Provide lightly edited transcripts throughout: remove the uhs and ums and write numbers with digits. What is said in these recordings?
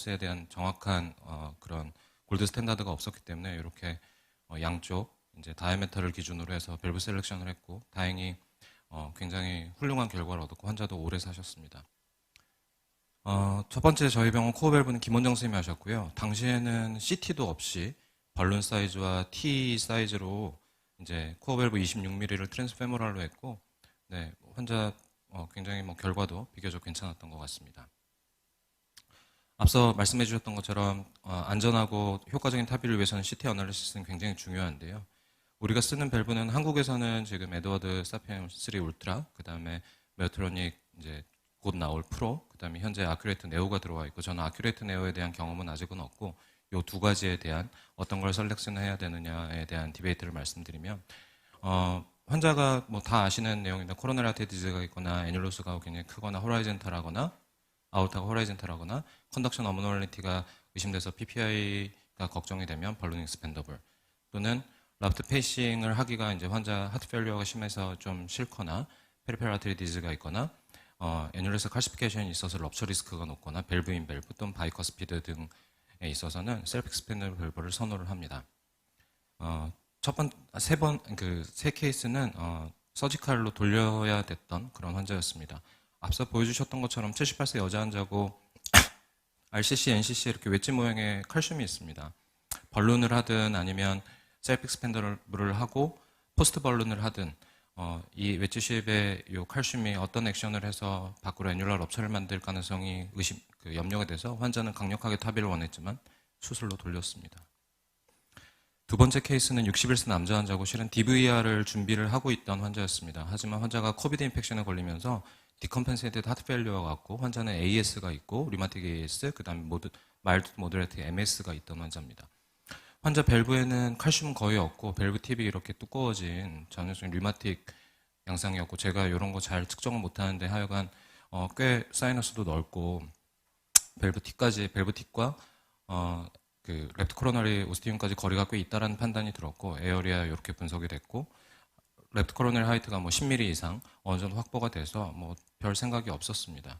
사이너스에 대한 정확한 그런 골드 스탠다드가 없었기 때문에 이렇게 양쪽 이제 다이아메터를 기준으로 해서 밸브 셀렉션을 했고 다행히 굉장히 훌륭한 결과를 얻었고 환자도 오래 사셨습니다. 첫 번째 저희 병원 코어 밸브는 김원정 선생님이 하셨고요. 당시에는 CT도 없이 발론 사이즈와 T 사이즈로 이제 코어 밸브 26mm를 트랜스페모랄로 했고, 네, 환자 굉장히 결과도 비교적 괜찮았던 것 같습니다. 앞서 말씀해 주셨던 것처럼 안전하고 효과적인 타비를 위해서는 CT 어널리시스는 굉장히 중요한데요. 우리가 쓰는 밸브는 한국에서는 지금 에드워드 사피엔 3 울트라, 그 다음에 메트로닉 이제 곧 나올 프로, 그 다음에 현재 아큐레이트 네오가 들어와 있고 저는 아큐레이트 네오에 대한 경험은 아직은 없고 이 두 가지에 대한 어떤 걸 셀렉션해야 되느냐에 대한 디베이트를 말씀드리면 환자가 다 아시는 내용인데 코로나리 아테리 디지즈가 있거나 애뉴로스가 굉장히 크거나 호라이젠탈하거나 아울타가 호라이젠탈하거나 컨덕션 어머널리티가 의심돼서 PPI가 걱정이 되면 발론 익스펜더블 또는 라프트 페이싱을 하기가 이제 환자 하트 페일리어가 심해서 좀 싫거나 페리페럴 아테리 디지즈가 있거나 애뉴레스 칼시피케이션이 있어서 럽처 리스크가 높거나 밸브인 밸브 또는 바이커스피드 등에 있어서는 셀프 익스펜더블 밸브를 선호를 합니다. 세 케이스는 서지칼로 돌려야 됐던 그런 환자였습니다. 앞서 보여주셨던 것처럼 78세 여자 환자고 RCC, NCC에 이렇게 웨지 모양의 칼슘이 있습니다. 벌룬을 하든 아니면 셀프 익스펜더블을 하고 포스트 벌룬을 하든 이 웨지쉽의 이 칼슘이 어떤 액션을 해서 밖으로 애뉴라 럽처를 만들 가능성이 염려가 돼서 환자는 강력하게 타비를 원했지만 수술로 돌렸습니다. 두 번째 케이스는 61세 남자 환자고 실은 DVR을 준비를 하고 있던 환자였습니다. 하지만 환자가 코비드 인펙션에 걸리면서 디컴펜세이티드 하트 페일리어가 왔고 환자는 AS가 있고 리마틱 AS, 그 다음에 마일드 모더레이트 MS가 있던 환자입니다. 환자 밸브에는 칼슘은 거의 없고 밸브 팁이 이렇게 두꺼워진 전형적인 리마틱 양상이었고 제가 이런 거 잘 측정을 못하는데 하여간 꽤 사이너스도 넓고 밸브 팁과 그 랩트 코로너리 오스티움까지 거리가 꽤 있다라는 판단이 들었고 에어리아 이렇게 분석이 됐고 랩트 코로너리 하이트가 10mm 이상 어느 정도 확보가 돼서 별 생각이 없었습니다.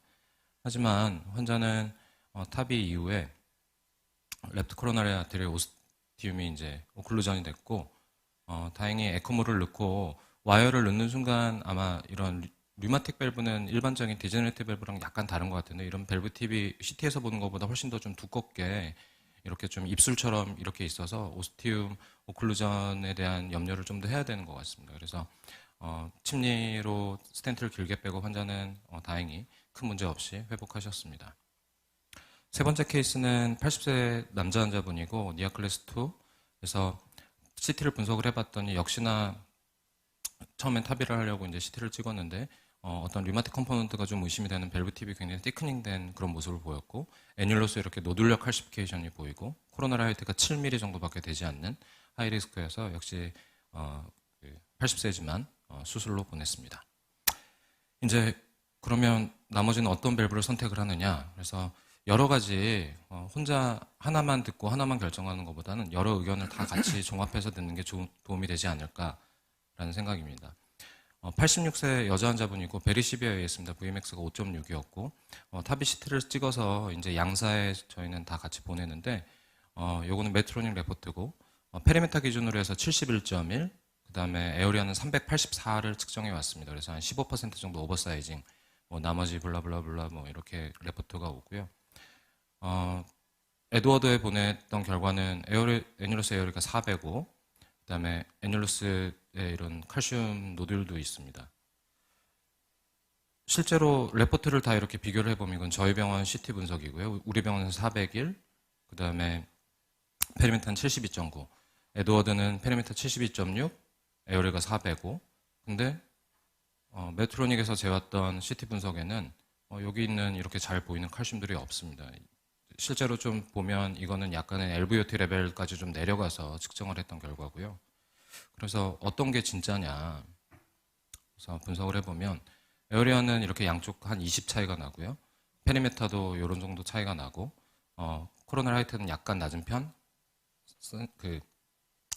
하지만 환자는 타비 이후에 랩트 코로너리 아테리 오스티움이 이제 오클루전이 됐고 다행히 에코모를 넣고 와이어를 넣는 순간 아마 이런 류마틱 밸브는 일반적인 디제너레이티브 밸브랑 약간 다른 것 같은데 이런 밸브 팁이 CT에서 보는 것보다 훨씬 더 좀 두껍게 이렇게 좀 입술처럼 이렇게 있어서 오스티움 오클루전에 대한 염려를 좀 더 해야 되는 것 같습니다. 그래서 침리로 스텐트를 길게 빼고 환자는 다행히 큰 문제 없이 회복하셨습니다. 세 번째 케이스는 80세 남자 환자분이고 니아 클래스 2에서 CT를 분석을 해봤더니 역시나 처음엔 타비를 하려고 이제 CT를 찍었는데 어떤 류마틱 컴포넌트가 좀 의심이 되는 밸브 팁이 굉장히 티크닝된 그런 모습을 보였고 애뉴로스 이렇게 노듈력 칼시피케이션이 보이고 코로나리 하이트가 7mm 정도밖에 되지 않는 하이리스크여서 역시 80세지만 수술로 보냈습니다. 이제 그러면 나머지는 어떤 밸브를 선택을 하느냐. 그래서 여러 가지 혼자 하나만 듣고 하나만 결정하는 것보다는 여러 의견을 다 같이 종합해서 듣는 게 도움이 되지 않을까라는 생각입니다. 86세 여자 환자분이고 베리시비어였습니다. VMX가 5.6이었고 타비 CT를 찍어서 이제 양사에 저희는 다 같이 보내는데 요거는 메트로닉 레포트고 페리메타 기준으로 해서 71.1, 그 다음에 에어리아는 384를 측정해 왔습니다. 그래서 한 15% 정도 오버사이징, 나머지 블라블라블라 이렇게 레포트가 오고요. 에드워드에 보냈던 결과는 애뉴러스 에어리가 405, 그 다음에 애뉴러스에 이런 칼슘 노듈도 있습니다. 실제로 레포트를 다 이렇게 비교를 해보면 이건 저희 병원 CT 분석이고요. 우리 병원은 401, 그 다음에 페리메타는 72.9, 에드워드는 페리메타 72.6, 에어리가 405. 근데 메트로닉에서 재왔던 CT 분석에는 여기 있는 이렇게 잘 보이는 칼슘들이 없습니다. 실제로 좀 보면 이거는 약간의 LVOT 레벨까지 좀 내려가서 측정을 했던 결과고요. 그래서 어떤 게 진짜냐. 그래서 분석을 해보면 에어리아는 이렇게 양쪽 한 20 차이가 나고요. 페리메타도 이런 정도 차이가 나고 코로나 하이트는 약간 낮은 편,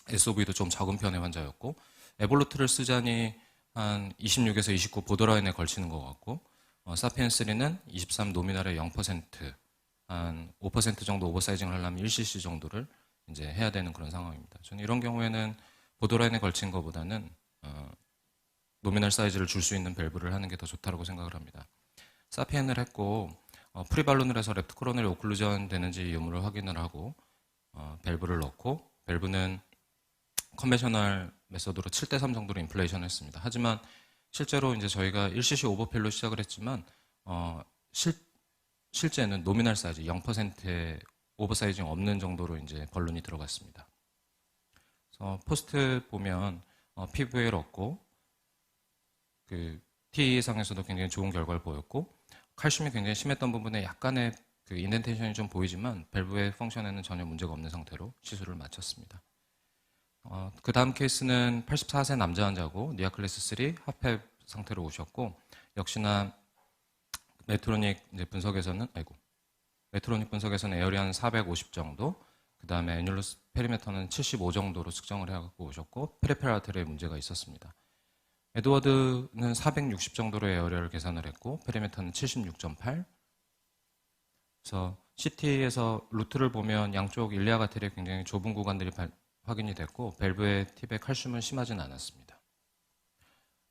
SOV도 좀 적은 편의 환자였고 에볼루트를 쓰자니 한 26에서 29 보더라인에 걸치는 것 같고 사피엔3는 23 노미널의 0% 한 5% 정도 오버사이징을 하려면 1cc 정도를 이제 해야 되는 그런 상황입니다. 저는 이런 경우에는 보드라인에 걸친 것보다는 노미널 사이즈를 줄 수 있는 밸브를 하는 게 더 좋다고 생각을 합니다. 사피엔을 했고 프리발론을 해서 랩트 코로넬 오클루전 되는지 유무를 확인을 하고 밸브를 넣고 밸브는 컨벤셔널 메서드로 7대3 정도로 인플레이션을 했습니다. 하지만 실제로 이제 저희가 1cc 오버필로 시작을 했지만 실제는 노미널 사이즈 0%의 오버사이징 없는 정도로 이제 벌룬이 들어갔습니다. 그래서 포스트 보면 PVL 얻고 그 TE상에서도 굉장히 좋은 결과를 보였고 칼슘이 굉장히 심했던 부분에 약간의 그 인덴테이션이 좀 보이지만 밸브의 펑션에는 전혀 문제가 없는 상태로 시술을 마쳤습니다. 그 다음 케이스는 84세 남자 환자고 니아 클래스 3 핫팹 상태로 오셨고 역시나 메트로닉 분석에서는 에어리아는 450 정도, 그 다음에 애뉴러스 페리메터는 75 정도로 측정을 해갖고 오셨고 페리페럴 아테리에 문제가 있었습니다. 에드워드는 460 정도로 에어리아를 계산을 했고 페리메터는 76.8. 그래서 CT에서 루트를 보면 양쪽 일리아 아테리에 굉장히 좁은 구간들이 확인이 됐고 밸브의 팁에 칼슘은 심하진 않았습니다.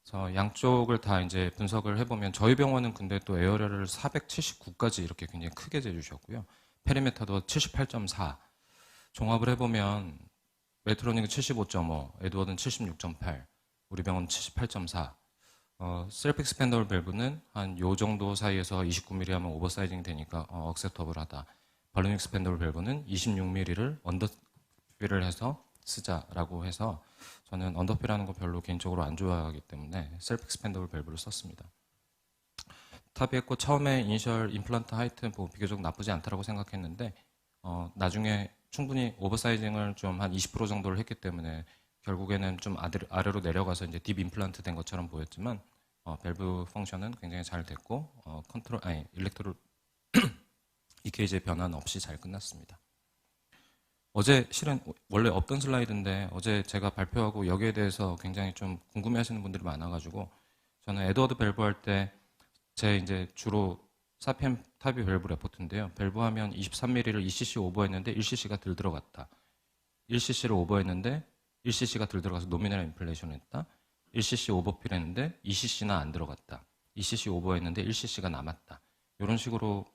그래서 양쪽을 다 이제 분석을 해보면 저희 병원은 근데 또 에어리아를 479까지 이렇게 굉장히 크게 재주셨고요. 페리메터도 78.4. 종합을 해보면 메트로닉은 75.5, 에드워드는 76.8, 우리 병원은 78.4. 셀프 익스펜더블 밸브는 한 요 정도 사이에서 29mm 하면 오버사이징 되니까 억셉터블하다. 발론 익스펜더블 밸브는 26mm를 언더필을 해서 쓰자라고 해서 저는 언더필하는 거 별로 개인적으로 안 좋아하기 때문에 셀프 익스펜더블 밸브를 썼습니다. 탑이했고 처음에 이니셜 임플란트 하이트 비교적 나쁘지 않다고 생각했는데 나중에 충분히 오버사이징을 좀 한 20% 정도를 했기 때문에 결국에는 좀 아래로 내려가서 이제 딥 임플란트 된 것처럼 보였지만 밸브 펑션은 굉장히 잘 됐고 일렉트로 EKG의 변화는 없이 잘 끝났습니다. 어제 실은 원래 없던 슬라이드인데 어제 제가 발표하고 여기에 대해서 굉장히 좀 궁금해하시는 분들이 많아가지고 저는 에드워드 밸브 할 때 제 이제 주로 사피엔 탑이 밸브 레포트인데요. 밸브 하면 23mm를 2cc 오버했는데 1cc가 덜 들어갔다. 1cc를 오버했는데 1cc가 덜 들어가서 노미널 인플레이션을 했다. 1cc 오버필 했는데 2cc나 안 들어갔다. 2cc 오버했는데 1cc가 남았다. 이런 식으로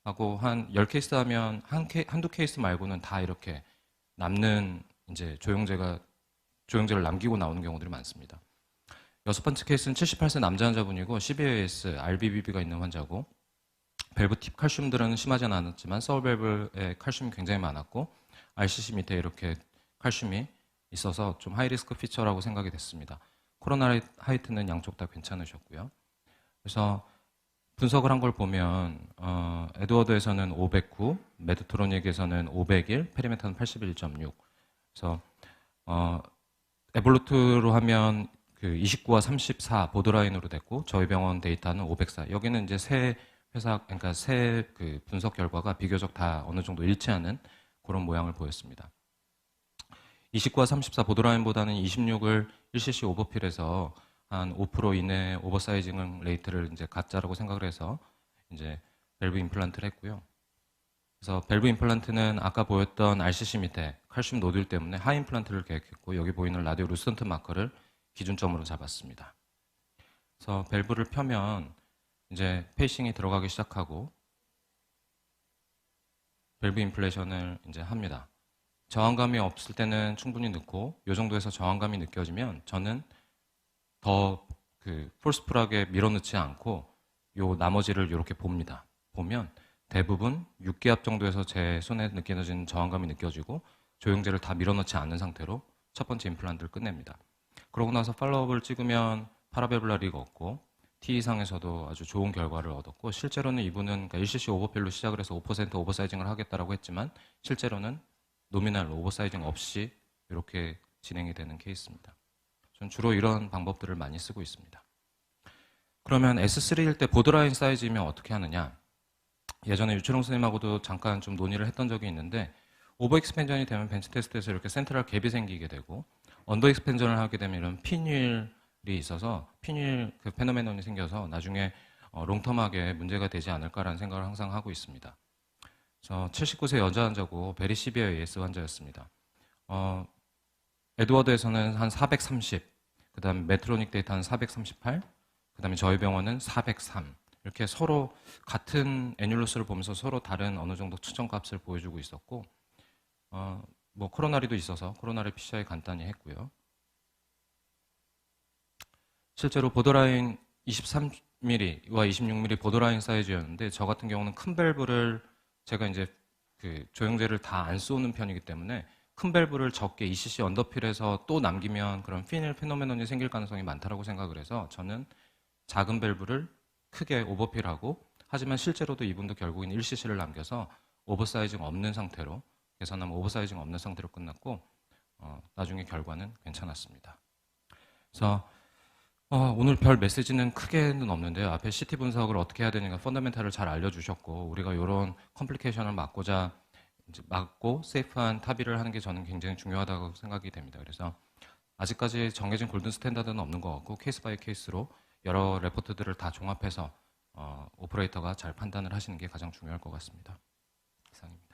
하고 한 10케이스 하면 한두 케이스 말고는 다 이렇게 남는 이제 조영제를 남기고 나오는 경우들이 많습니다. 여섯 번째 케이스는 78세 남자 환자분이고 CVAS, RBBB가 있는 환자고 밸브 팁 칼슘들은 심하지는 않았지만 서울 밸브에 칼슘이 굉장히 많았고 RCC 밑에 이렇게 칼슘이 있어서 좀 하이리스크 피처라고 생각이 됐습니다. 코로나 하이트는 양쪽 다 괜찮으셨고요. 그래서 분석을 한 걸 보면 에드워드에서는 509, 메드트로닉에서는 501, 페리메터는 81.6. 그래서 에볼루트로 하면 그 29와 34 보드라인으로 됐고 저희 병원 데이터는 504. 여기는 이제 새 회사 그러니까 새 그 분석 결과가 비교적 다 어느 정도 일치하는 그런 모양을 보였습니다. 29와 34 보드라인보다는 26을 1cc 오버필해서 한 5% 이내 오버사이징 레이트를 이제 가짜라고 생각을 해서 이제 밸브 임플란트를 했고요. 그래서 밸브 임플란트는 아까 보였던 RCC 밑에 칼슘 노듈 때문에 하이 임플란트를 계획했고 여기 보이는 라디오 루스턴트 마커를 기준점으로 잡았습니다. 그래서 밸브를 펴면 이제 페이싱이 들어가기 시작하고 밸브 인플레이션을 이제 합니다. 저항감이 없을 때는 충분히 넣고 이 정도에서 저항감이 느껴지면 저는 더 그 폴스풀하게 밀어넣지 않고 요 나머지를 이렇게 봅니다. 보면 대부분 6기압 정도에서 제 손에 느껴지는 저항감이 느껴지고 조영제를 다 밀어넣지 않는 상태로 첫 번째 임플란트를 끝냅니다. 그러고 나서 팔로업을 찍으면 파라베블라 릭 얻고 T이상에서도 아주 좋은 결과를 얻었고 실제로는 이분은 1cc 오버필로 시작을 해서 5% 오버사이징을 하겠다라고 했지만 실제로는 노미널 오버사이징 없이 이렇게 진행이 되는 케이스입니다. 전 주로 이런 방법들을 많이 쓰고 있습니다. 그러면 S3일 때 보드라인 사이즈이면 어떻게 하느냐? 예전에 유철홍 선생님하고도 잠깐 좀 논의를 했던 적이 있는데 오버 익스펜전이 되면 벤치 테스트에서 이렇게 센트럴 갭이 생기게 되고 언더 익스펜전을 하게 되면 이런 핀윌이 있어서 핀윌 그 페노메논이 생겨서 나중에 롱텀하게 문제가 되지 않을까라는 생각을 항상 하고 있습니다. 저 79세 여자 환자고 베리 시비어 AS 환자였습니다. 에드워드에서는 한 430, 그다음에 메트로닉 데이터는 438, 그다음에 저희 병원은 403. 이렇게 서로 같은 애뉴로스를 보면서 서로 다른 어느 정도 추정값을 보여주고 있었고, 뭐 코로나리도 있어서 코로나리 PCR 간단히 했고요. 실제로 보더라인 23mm와 26mm 보더라인 사이즈였는데 저 같은 경우는 큰 밸브를 제가 이제 그 조영제를 다 안 쏘는 편이기 때문에 큰 밸브를 적게 ECC 언더필에서 또 남기면 그런 피닐 페노메논이 생길 가능성이 많다라고 생각을 해서 저는 작은 밸브를 크게 오버필하고, 하지만 실제로도 이분도 결국엔 1cc를 남겨서 오버사이징 없는 상태로, 계산하면 오버사이징 없는 상태로 끝났고, 나중에 결과는 괜찮았습니다. 그래서 오늘 별 메시지는 크게는 없는데요. 앞에 CT 분석을 어떻게 해야 되는가 펀더멘탈을 잘 알려주셨고, 우리가 이런 컴플리케이션을 막고 세이프한 타비를 하는 게 저는 굉장히 중요하다고 생각이 됩니다. 그래서 아직까지 정해진 골든 스탠다드는 없는 것 같고 케이스 바이 케이스로 여러 레포트들을 다 종합해서 오퍼레이터가 잘 판단을 하시는 게 가장 중요할 것 같습니다. 이상입니다.